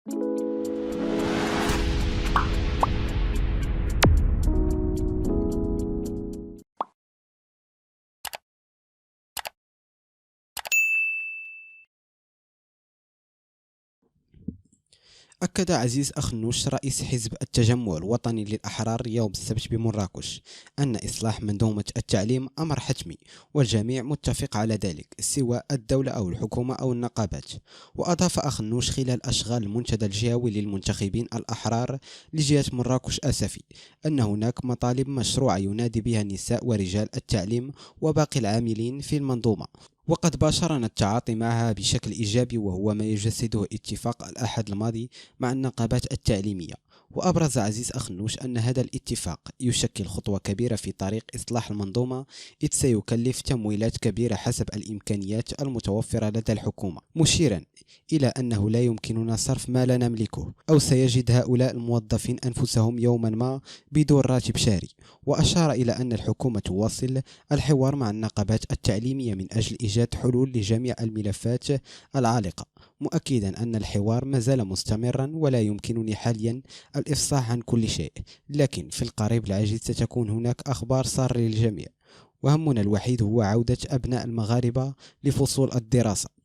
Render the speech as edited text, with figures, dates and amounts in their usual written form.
أكد عزيز أخنوش رئيس حزب التجمع الوطني للأحرار يوم السبت بمراكش أن إصلاح منظومة التعليم أمر حتمي، والجميع متفق على ذلك سواء الدولة أو الحكومة أو النقابات. وأضاف أخنوش خلال أشغال المنتدى الجهوي للمنتخبين الأحرار لجهة مراكش آسفي أن هناك مطالب مشروعة ينادي بها نساء ورجال التعليم وباقي العاملين في المنظومة، وقد باشرنا التعاطي معها بشكل إيجابي، وهو ما يجسده اتفاق الأحد الماضي مع النقابات التعليمية. وأبرز عزيز أخنوش أن هذا الاتفاق يشكل خطوة كبيرة في طريق إصلاح المنظومة، إذ سيكلف تمويلات كبيرة حسب الإمكانيات المتوفرة لدى الحكومة، مشيرا إلى أنه لا يمكننا صرف ما لا نملكه، أو سيجد هؤلاء الموظفين أنفسهم يوما ما بدون راتب شهري. وأشار إلى أن الحكومة تواصل الحوار مع النقابات التعليمية من أجل إيجاد حلول لجميع الملفات العالقة، مؤكدا أن الحوار ما زال مستمرا ولا يمكنني حاليا الإفصاح عن كل شيء، لكن في القريب العاجل ستكون هناك أخبار سارة للجميع، وهمنا الوحيد هو عودة أبناء المغاربة لفصول الدراسة.